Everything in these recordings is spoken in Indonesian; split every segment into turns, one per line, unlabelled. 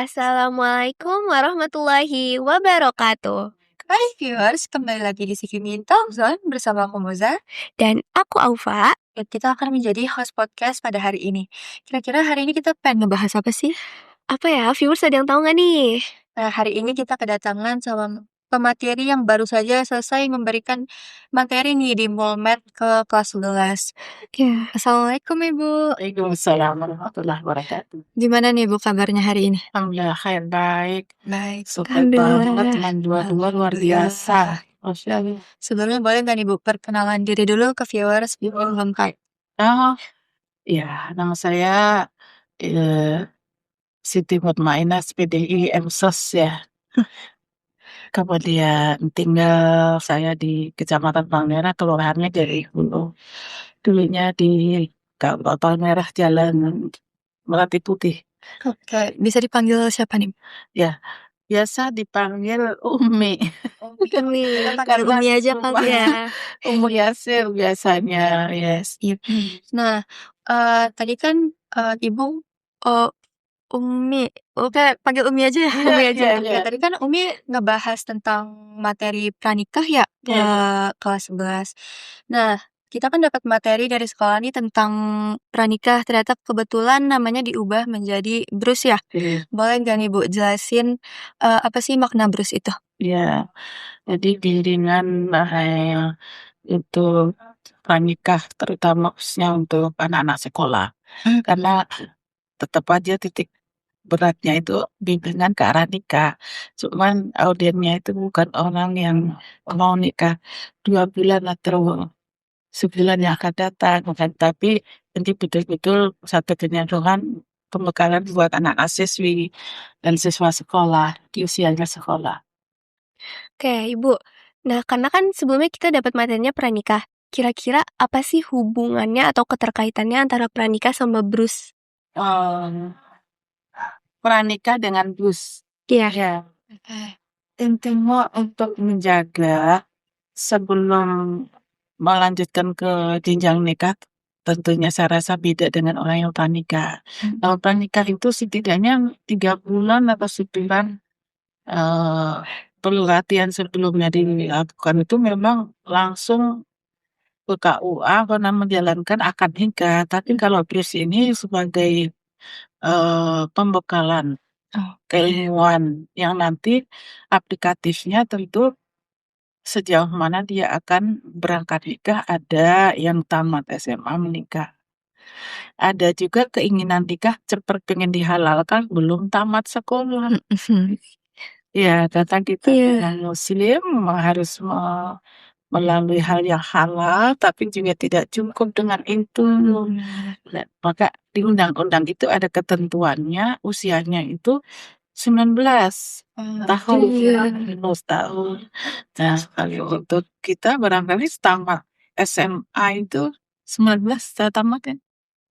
Assalamualaikum warahmatullahi wabarakatuh.
Hai viewers, kembali lagi di Sikimin Talk Zone bersama aku Moza.
Dan aku Aufa.
Dan kita akan menjadi host podcast pada hari ini. Kira-kira hari ini kita pengen ngebahas apa sih?
Apa ya, viewers ada yang tahu nggak nih?
Nah, hari ini kita kedatangan sama pemateri yang baru saja selesai memberikan materi nih di Mulmed ke kelas 11.
Ya.
Assalamualaikum Ibu.
Waalaikumsalam warahmatullahi wabarakatuh.
Gimana nih Bu kabarnya hari ini?
Alhamdulillah khair baik.
Baik.
Super banget, teman dua luar biasa. Masya Allah.
Sebelumnya boleh nggak nih Bu perkenalan diri dulu ke viewers biar lengkap?
Oh, ya, nama saya Siti Mutmainah SPDI MSOS ya. Kemudian tinggal saya di Kecamatan Palmerah, kelurahannya dari Hulu. Dulunya di Kabupaten Palmerah, Jalan Melati Putih.
Oke, bisa dipanggil siapa nih?
Ya, biasa dipanggil Umi.
Umi,
Karena
Umi aja kali ya.
Umu Yasir biasanya, yes.
Nah, tadi kan Ibu Umi, oke panggil Umi aja ya. Umi aja.
Iya.
Tadi kan Umi ngebahas tentang materi pranikah ya ke kelas 11. Nah, kita kan dapat materi dari sekolah nih tentang pranikah. Ternyata kebetulan namanya diubah menjadi brus ya. Boleh nggak nih Bu jelasin apa sih makna brus itu?
Ya, jadi bimbingan itu pranikah terutama khususnya untuk anak-anak sekolah. Karena tetap aja titik beratnya itu bimbingan ke arah nikah. Cuman audiennya itu bukan orang yang mau nikah 2 bulan atau sebulan yang akan datang, kan? Tapi nanti betul-betul satu kenyandungan pembekalan buat anak-anak siswi dan siswa sekolah di usianya sekolah.
Oke, Ibu. Nah, karena kan sebelumnya kita dapat materinya pranikah. Kira-kira apa sih hubungannya atau keterkaitannya antara pranikah sama brus?
Pranikah dengan bus.
Iya.
Ya. Intinya untuk menjaga sebelum melanjutkan ke jenjang nikah, tentunya saya rasa beda dengan orang yang pranikah. Kalau pranikah itu setidaknya 3 bulan atau sebulan perlu latihan sebelumnya dilakukan itu memang langsung ke KUA karena menjalankan akad nikah. Tapi kalau BRIS ini sebagai pembekalan keilmuan yang nanti aplikatifnya tentu sejauh mana dia akan berangkat nikah. Ada yang tamat SMA menikah. Ada juga keinginan nikah cepat pengen dihalalkan belum tamat sekolah. Ya, kata kita yang muslim harus melalui hal yang halal, tapi juga tidak cukup dengan itu. Nah, maka di undang-undang itu ada ketentuannya, usianya itu 19 tahun. 19 tahun. Nah, kalau untuk kita barangkali tamat SMA itu 19 sudah tamat kan?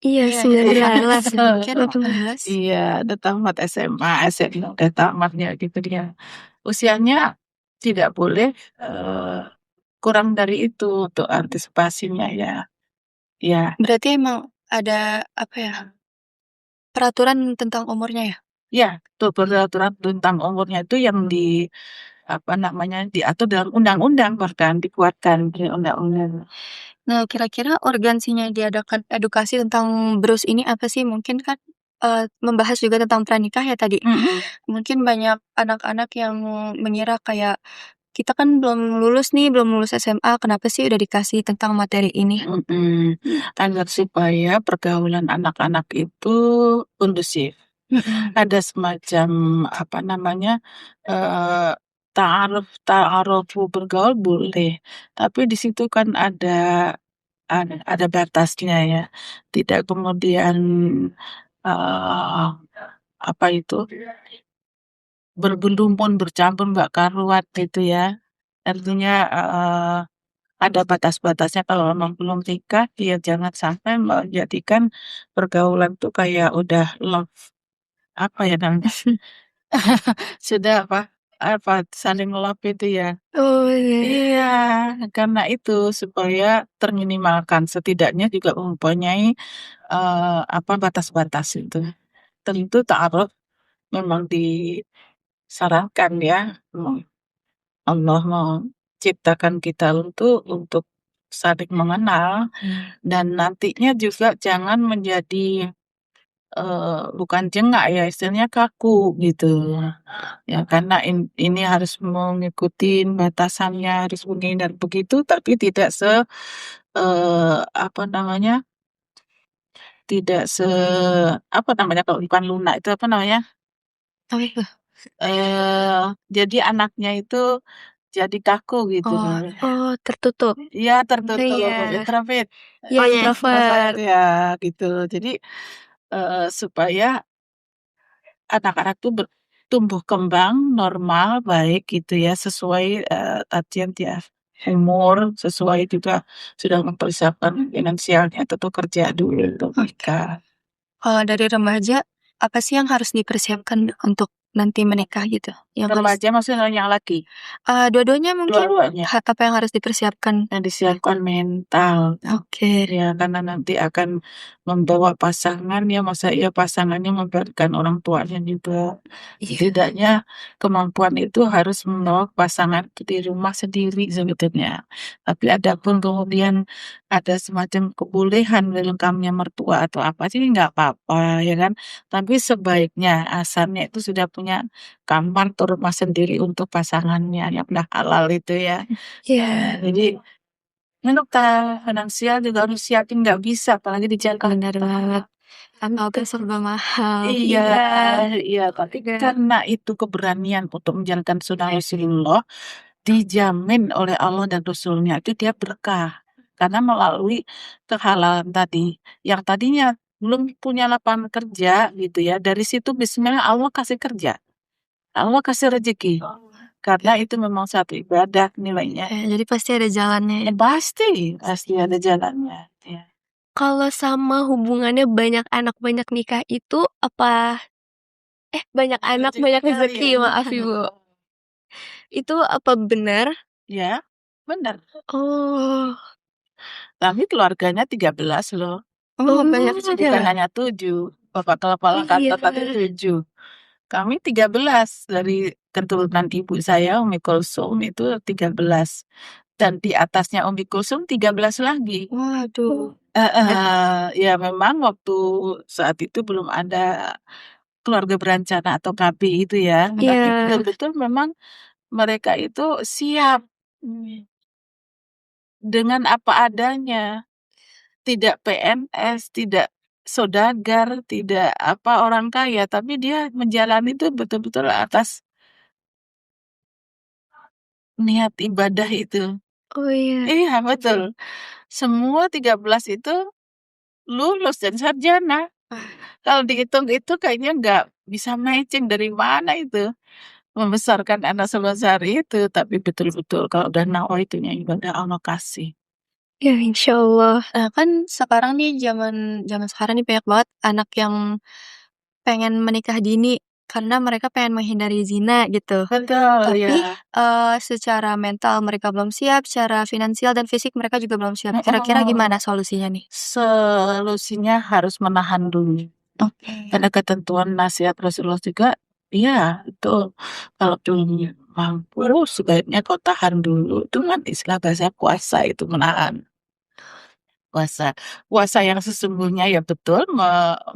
Iya, 19.
Iya, udah tamat SMA udah tamatnya gitu dia. Usianya tidak boleh kurang dari itu untuk antisipasinya ya. Ya.
Berarti emang ada peraturan tentang umurnya ya?
Ya, tuh peraturan tentang umurnya itu yang diatur dalam undang-undang, bahkan dikuatkan di undang-undang.
Nah, kira-kira urgensinya diadakan edukasi tentang brus ini apa sih? Mungkin kan membahas juga tentang pranikah ya tadi. Mungkin banyak anak-anak yang mengira kayak kita kan belum lulus SMA, kenapa sih udah dikasih tentang materi ini?
Agar supaya pergaulan anak-anak itu kondusif. Ada semacam ta'aruf bergaul boleh, tapi di situ kan ada batasnya ya. Tidak kemudian bergelumpun bercampur nggak karuan gitu ya. Artinya ada batas-batasnya. Kalau memang belum nikah, ya jangan sampai menjadikan pergaulan tuh kayak udah love namanya sudah saling love itu ya.
Oh iya.
Iya, karena itu supaya terminimalkan, setidaknya juga mempunyai batas-batas itu. Tentu ta'aruf memang disarankan ya, Allah menciptakan kita untuk saling mengenal dan nantinya juga jangan menjadi bukan jengak ya, istilahnya kaku gitu. Ya, karena ini harus mengikuti batasannya, harus begini dan begitu, tapi tidak apa namanya, tidak apa namanya kalau bukan lunak itu apa namanya?
Apa itu?
Jadi anaknya itu jadi kaku gitu.
Oh, tertutup.
Iya, tertutup,
Iya.
introvert.
Ya,
Oh, iya.
introvert.
Ya, gitu. Jadi supaya anak-anak tuh tumbuh kembang normal, baik gitu ya, sesuai tadian dia umur, sesuai juga sudah mempersiapkan finansialnya, tentu kerja dulu untuk nikah.
Kalau dari remaja, apa sih yang harus dipersiapkan untuk nanti menikah gitu? Yang harus
Remaja maksudnya yang laki,
dua-duanya mungkin
dua-duanya
apa yang harus dipersiapkan?
yang disiapkan mental.
Oke.
Ya, karena nanti akan membawa pasangan ya, masa iya pasangannya memberikan orang tuanya juga.
Iya.
Setidaknya kemampuan itu harus membawa pasangan itu di rumah sendiri sebetulnya. Tapi adapun kemudian ada semacam kebolehan welcome-nya mertua atau apa sih nggak apa-apa ya kan. Tapi sebaiknya asalnya itu sudah punya kamar atau rumah sendiri untuk pasangannya yang udah halal itu ya.
Iya.
Jadi untuk finansial juga harus siapin nggak bisa apalagi di Jakarta.
Benar banget. Apa serba mahal.
Iya, iya, tapi
Iya.
karena itu keberanian untuk menjalankan sunnah Rasulullah dijamin oleh Allah dan Rasulnya itu dia berkah karena melalui kehalalan tadi yang tadinya belum punya lapangan kerja gitu ya dari situ Bismillah Allah kasih kerja, Allah kasih rezeki karena itu memang satu ibadah nilainya.
Jadi pasti ada jalannya.
Pasti ada jalannya. Ya.
Kalau sama hubungannya banyak anak banyak nikah itu apa banyak anak banyak rezeki, maaf Ibu. Itu apa benar?
Ya, benar.
Oh.
Kami keluarganya 13 loh.
Oh, banyak juga.
Bukan hanya 7. Bapak kepala kantor tadi 7. Kami 13 dari keturunan ibu saya Umi Kulsum itu 13. Dan di atasnya Umi Kulsum 13 lagi.
Waduh.
Ya memang waktu saat itu belum ada keluarga berencana atau KB itu ya. Tapi
Iya.
betul-betul memang mereka itu siap dengan apa adanya. Tidak PNS, tidak saudagar, tidak apa orang kaya, tapi dia menjalani itu betul-betul atas niat ibadah itu.
Oh iya.
Iya, betul. Semua 13 itu lulus dan sarjana. Kalau dihitung itu kayaknya nggak bisa matching dari mana itu membesarkan anak sebesar itu, tapi betul-betul kalau udah nawaitunya ibadah Allah kasih.
Ya, insya Allah.
Nah, kan sekarang nih zaman sekarang nih banyak banget anak yang pengen menikah dini karena mereka pengen menghindari zina gitu.
Betul,
Tapi
ya.
secara mental mereka belum siap, secara finansial dan fisik mereka juga belum siap. Kira-kira gimana solusinya nih?
Solusinya harus menahan dulu. Ada ketentuan nasihat Rasulullah juga, iya itu kalau belum mampu sebaiknya kau tahan dulu. Itu kan istilah bahasa puasa itu menahan. Puasa yang sesungguhnya ya betul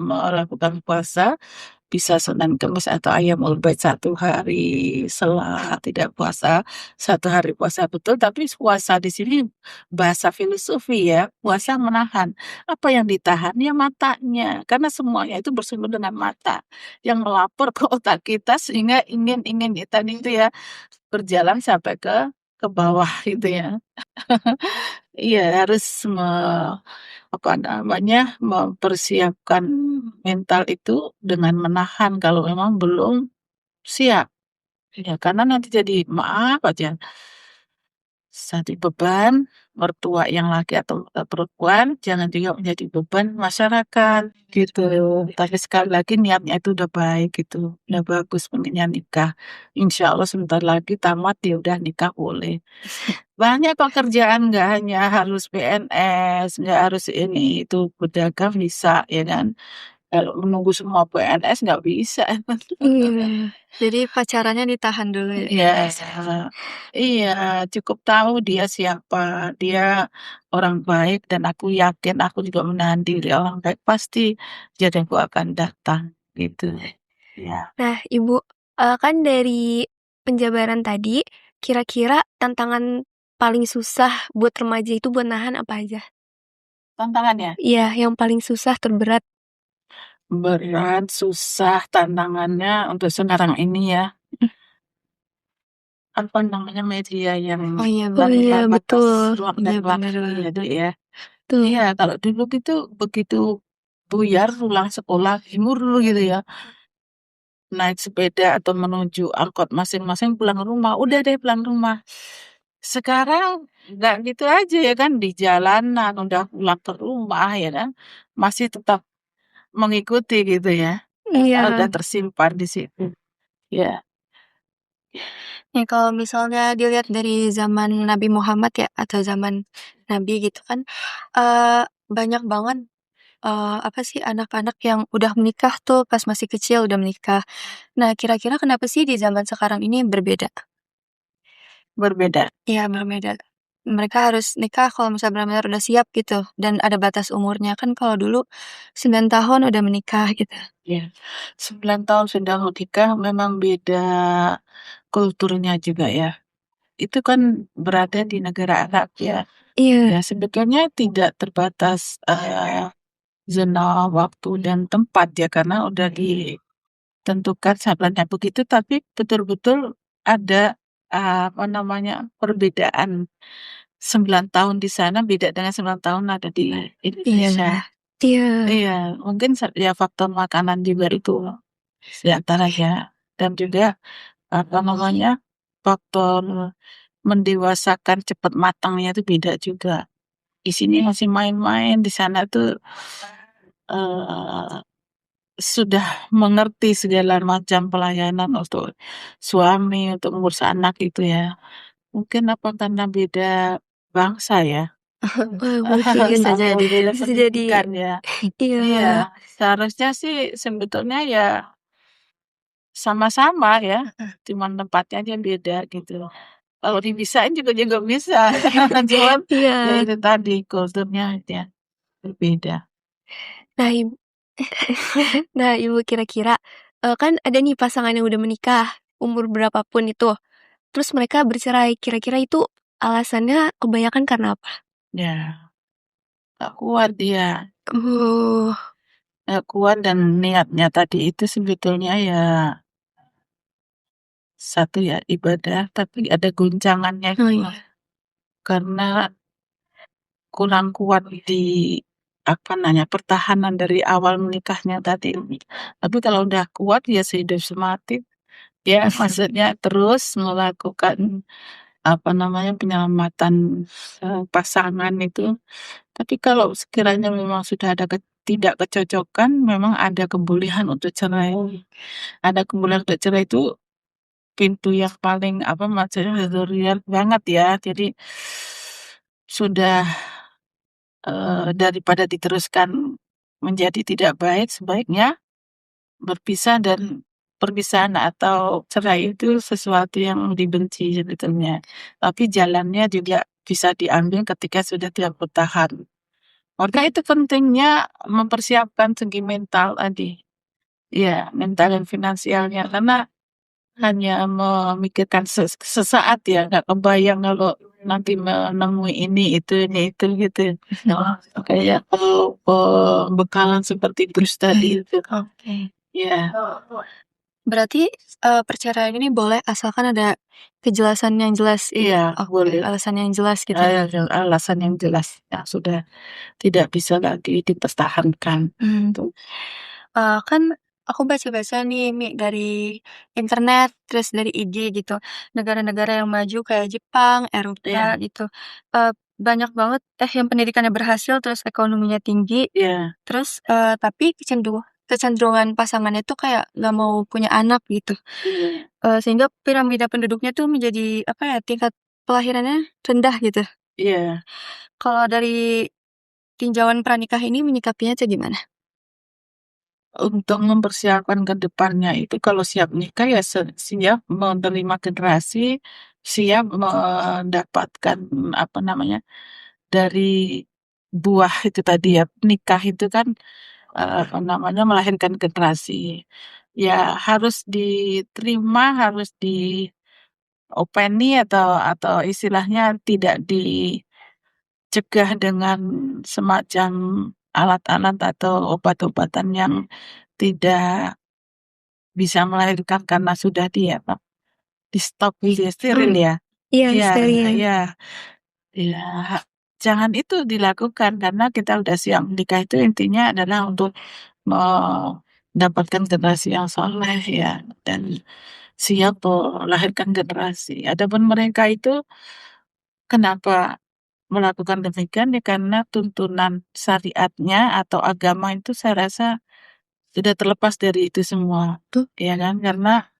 melakukan puasa bisa Senin Kamis atau Ayyamul Bid 1 hari setelah tidak puasa, 1 hari puasa betul, tapi puasa di sini bahasa filosofi ya, puasa menahan. Apa yang ditahan? Ya matanya, karena semuanya itu bersumber dengan mata yang melapor ke otak kita sehingga ingin tadi itu ya berjalan sampai ke bawah gitu ya. Iya harus apa namanya mempersiapkan mental itu dengan menahan kalau memang belum siap. Ya karena nanti jadi maaf aja satu beban mertua yang laki atau perempuan jangan juga menjadi beban masyarakat gitu. Tapi sekali lagi niatnya itu udah baik gitu, udah bagus pengennya nikah. Insya Allah sebentar lagi tamat ya udah nikah boleh. Banyak pekerjaan nggak hanya harus PNS, nggak harus ini itu pedagang bisa ya kan. Kalau menunggu semua PNS nggak bisa.
Iya.
Jadi pacarannya ditahan dulu ya?
Iya, iya, cukup tahu dia siapa, dia orang baik dan aku yakin aku juga menahan diri orang baik, pasti jodohku akan datang, gitu. Iya.
Nah, Ibu, kan dari penjabaran tadi, kira-kira tantangan paling susah buat remaja itu buat nahan apa aja?
Tantangannya?
Iya, yang paling susah, terberat.
Berat, susah, tantangannya untuk sekarang ini ya, apa namanya, media yang
Oh iya
Oh
bener.
iya,
tanpa batas
betul.
ruang
Iya
dan
bener
waktu ya,
banget.
Dek, ya.
Betul.
Iya, kalau dulu gitu begitu buyar pulang sekolah, jemur gitu ya, naik sepeda atau menuju angkot masing-masing pulang rumah, udah deh pulang rumah. Sekarang nggak gitu aja ya kan, di jalanan udah pulang ke rumah ya kan, masih tetap mengikuti gitu ya, udah
Iya.
tersimpan di situ. Ya,
Nih kalau misalnya dilihat dari zaman Nabi Muhammad ya, atau zaman Nabi gitu kan, banyak banget, apa sih, anak-anak yang udah menikah tuh pas masih kecil udah menikah. Nah kira-kira kenapa sih di zaman sekarang ini berbeda?
berbeda.
Iya berbeda. Mereka harus nikah kalau misalnya benar-benar udah siap gitu, dan ada batas umurnya. Kan kalau dulu 9 tahun udah menikah gitu.
Ya, 9 tahun sudah menikah memang beda kulturnya juga ya. Itu kan berada di negara Arab ya.
Iya.
Ya, sebetulnya tidak terbatas zona waktu dan tempat ya, karena udah ditentukan sablonnya begitu, tapi betul-betul ada apa namanya, perbedaan 9 tahun di sana beda dengan 9 tahun ada di
Iya
Indonesia.
bener.
Iya.
Iya, mungkin ya faktor makanan juga itu di antaranya, dan juga apa namanya, faktor mendewasakan cepat matangnya itu beda juga. Di sini masih main-main, di sana tuh eh, sudah mengerti segala macam pelayanan untuk suami, untuk ngurus anak itu ya. Mungkin apa karena beda bangsa ya,
Wah, mungkin.
Bisa
atau
jadi.
beda
Bisa jadi.
pendidikan ya. Iya,
Iya.
seharusnya sih sebetulnya ya sama-sama ya, cuman tempatnya aja beda gitu. Kalau dibisain juga juga bisa, cuman ya
Iya.
itu tadi kulturnya aja berbeda.
Nah, nah, Ibu kira-kira, kan ada nih pasangan yang udah menikah, umur berapapun itu, terus mereka bercerai, kira-kira itu alasannya kebanyakan karena apa?
Ya, gak kuat dia,
Oh.
gak kuat dan niatnya tadi itu sebetulnya ya satu ya ibadah, tapi ada guncangannya
Oh,
gitu.
iya.
Karena kurang kuat di apa namanya, pertahanan dari awal menikahnya tadi. Tapi kalau udah kuat ya sehidup semati. Ya, maksudnya terus melakukan apa namanya, penyelamatan pasangan itu. Tapi kalau sekiranya memang sudah ada tidak kecocokan, memang ada kebolehan untuk cerai. Ada kebolehan untuk cerai itu pintu yang paling apa, maksudnya real banget ya. Jadi sudah daripada diteruskan menjadi tidak baik, sebaiknya berpisah, dan perpisahan atau cerai itu sesuatu yang dibenci sebetulnya. Tapi jalannya juga bisa diambil ketika sudah tidak bertahan. Maka itu pentingnya mempersiapkan segi mental tadi. Ya, mental dan finansialnya. Karena hanya memikirkan sesaat ya, nggak kebayang kalau nanti menemui ini itu gitu. Kayak pembekalan seperti Bruce tadi itu.
Oke.
Ya,
Berarti, perceraian ini boleh asalkan ada kejelasan yang jelas gitu?
iya,
Oke,
boleh.
alasan yang jelas gitu.
Alasan yang jelas yang sudah tidak bisa lagi dipertahankan. Tuh.
Kan aku baca-baca nih Mi, dari internet, terus dari IG gitu, negara-negara yang maju kayak Jepang, Eropa
Iya,
gitu, banyak banget yang pendidikannya berhasil, terus ekonominya tinggi,
iya,
terus, tapi kecenderungan pasangannya tuh kayak nggak mau punya anak gitu,
iya,
sehingga piramida penduduknya tuh menjadi, apa ya, tingkat kelahirannya rendah gitu.
iya.
Kalau dari tinjauan pranikah ini menyikapinya tuh gimana?
untuk mempersiapkan ke depannya itu kalau siap nikah ya siap menerima generasi, siap mendapatkan apa namanya dari buah itu tadi ya nikah itu kan apa namanya melahirkan generasi. Ya harus diterima, harus diopeni atau istilahnya tidak dicegah dengan semacam alat-alat atau obat-obatan yang tidak bisa melahirkan karena sudah di stop gitu ya, steril ya.
Iya,
Iya,
steril.
iya, iya. Jangan itu dilakukan karena kita udah siap menikah itu intinya adalah untuk mendapatkan generasi yang soleh ya dan siap melahirkan generasi. Adapun mereka itu kenapa melakukan demikian ya karena tuntunan syariatnya atau agama itu saya rasa sudah terlepas dari itu semua.
Tuh.
Ya kan? Karena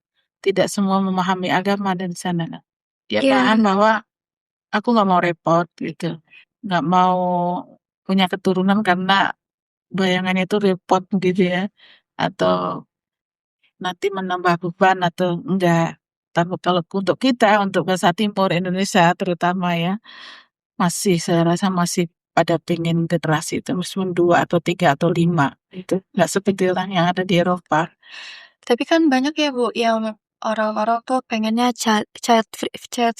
tidak semua memahami agama dari sana. Dia paham
Iya,
bahwa aku nggak mau repot gitu, nggak mau punya keturunan karena bayangannya itu repot gitu ya, atau nanti menambah beban atau enggak. Tapi kalau untuk kita, untuk bahasa Timur Indonesia terutama ya, masih saya rasa masih pada pengen generasi itu meskipun 2 atau 3 atau 5 itu nggak seperti orang yang ada di Eropa.
Tapi kan banyak ya Bu yang orang-orang tuh pengennya child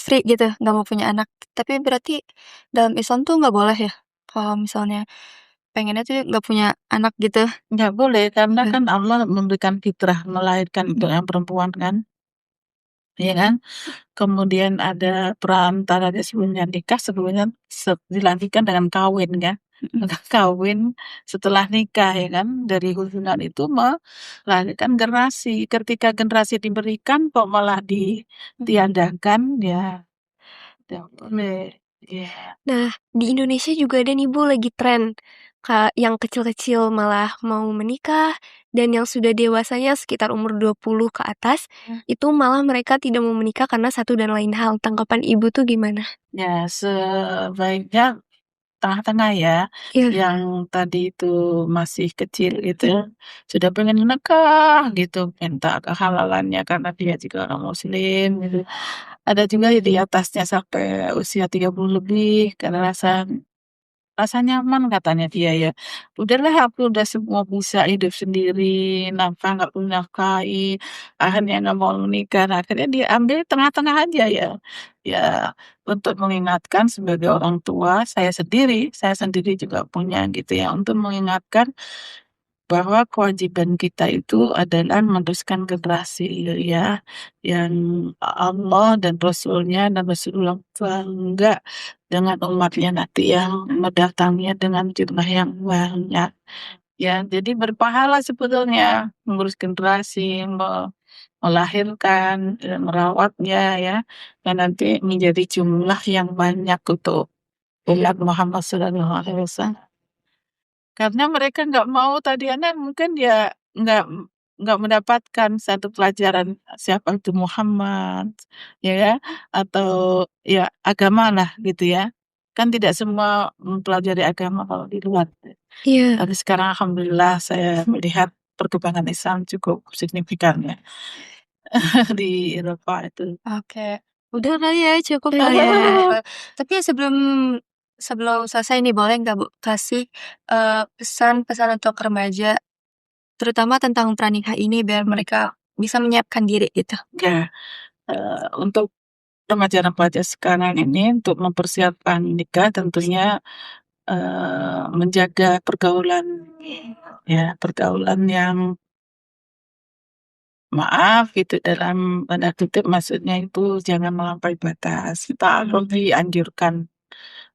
free gitu, nggak mau punya anak. Tapi berarti dalam Islam tuh nggak boleh ya? Kalau misalnya pengennya tuh nggak punya anak gitu.
Nggak boleh karena
Eh,
kan Allah memberikan fitrah melahirkan untuk yang perempuan kan, ya kan? Kemudian ada perantara dia sebelumnya nikah, sebelumnya dilanjutkan dengan kawin kan. Maka kawin setelah nikah ya kan dari hubungan itu melahirkan generasi. Ketika generasi diberikan kok malah ditiadakan ya tidak boleh. Ya,
nah, di Indonesia juga ada nih Bu lagi tren yang kecil-kecil malah mau menikah dan yang sudah dewasanya sekitar umur 20 ke atas itu malah mereka tidak mau menikah karena satu dan lain hal. Tanggapan Ibu tuh gimana?
ya sebaiknya tengah-tengah ya.
Iya,
Yang tadi itu masih kecil itu sudah pengen menikah gitu, minta kehalalannya karena dia juga orang muslim gitu. Ada juga di atasnya sampai usia 30 lebih karena rasa nyaman katanya dia ya. Udahlah aku udah semua bisa hidup sendiri, nafkah nggak perlu nafkahi, akhirnya nggak mau menikah. Nah, akhirnya dia ambil tengah-tengah aja ya. Ya untuk mengingatkan sebagai orang tua, saya sendiri juga punya gitu ya, untuk mengingatkan bahwa kewajiban kita itu adalah meneruskan generasi ya, yang Allah dan Rasulnya dan Rasulullah bangga dengan umatnya nanti yang mendatangnya dengan jumlah yang banyak. Ya, jadi berpahala sebetulnya mengurus generasi, melahirkan, merawatnya ya, dan nanti menjadi jumlah yang banyak untuk umat Muhammad SAW. Karena mereka nggak mau tadi anak mungkin ya nggak nggak mendapatkan satu pelajaran siapa itu Muhammad, ya kan? Atau ya agama lah gitu ya. Kan tidak semua mempelajari agama kalau di luar.
iya,
Tapi sekarang alhamdulillah saya melihat perkembangan Islam cukup signifikan ya di Eropa itu.
Oke. Udah kali ya, cukup kali ya. Tapi sebelum sebelum selesai nih boleh nggak Bu kasih, pesan-pesan untuk remaja, terutama tentang pranikah ini biar mereka bisa menyiapkan diri gitu?
Ya, untuk remaja-remaja sekarang ini untuk mempersiapkan nikah tentunya menjaga pergaulan ya pergaulan yang maaf gitu dalam tanda kutip maksudnya itu jangan melampaui batas. Ta'aruf dianjurkan,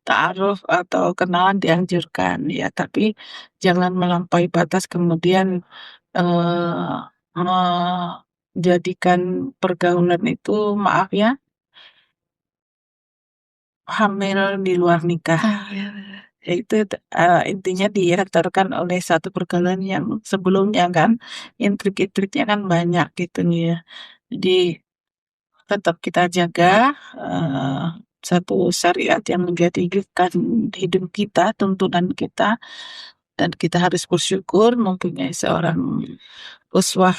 ta'aruf atau kenalan dianjurkan ya, tapi jangan melampaui batas kemudian menjadikan pergaulan itu maaf ya hamil di luar nikah.
Iya.
Ya itu intinya direktorkan oleh satu pergaulan yang sebelumnya kan intrik-intriknya kan banyak gitu nih ya. Jadi tetap kita jaga eh, satu syariat yang menjadi hidup kita, tuntunan kita dan kita harus bersyukur mempunyai seorang uswah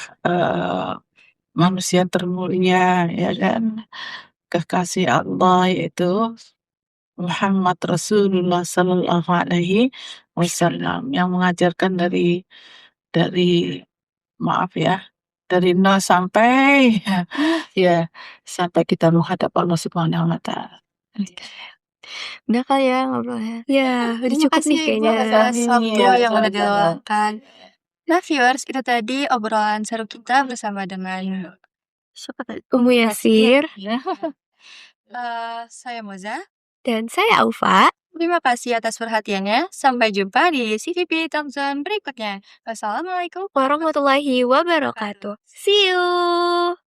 manusia termulia, ya kan, kekasih Allah yaitu Muhammad Rasulullah Sallallahu Alaihi Wasallam yang mengajarkan dari maaf ya, dari nol sampai ya sampai kita menghadap Allah Subhanahu Wa Taala.
Udah kali ya ngobrolnya.
Ya, udah
Terima
cukup
kasih
nih
Ibu
kayaknya.
atas waktu
Iya,
yang udah
sama-sama.
diluangkan. Nah viewers, itu tadi obrolan seru kita bersama dengan siapa tadi?
Umu Yasir
Saya Moza.
dan saya Aufa.
Terima kasih atas perhatiannya. Sampai jumpa di CVP Thompson berikutnya. Wassalamualaikum
Warahmatullahi wabarakatuh. See you.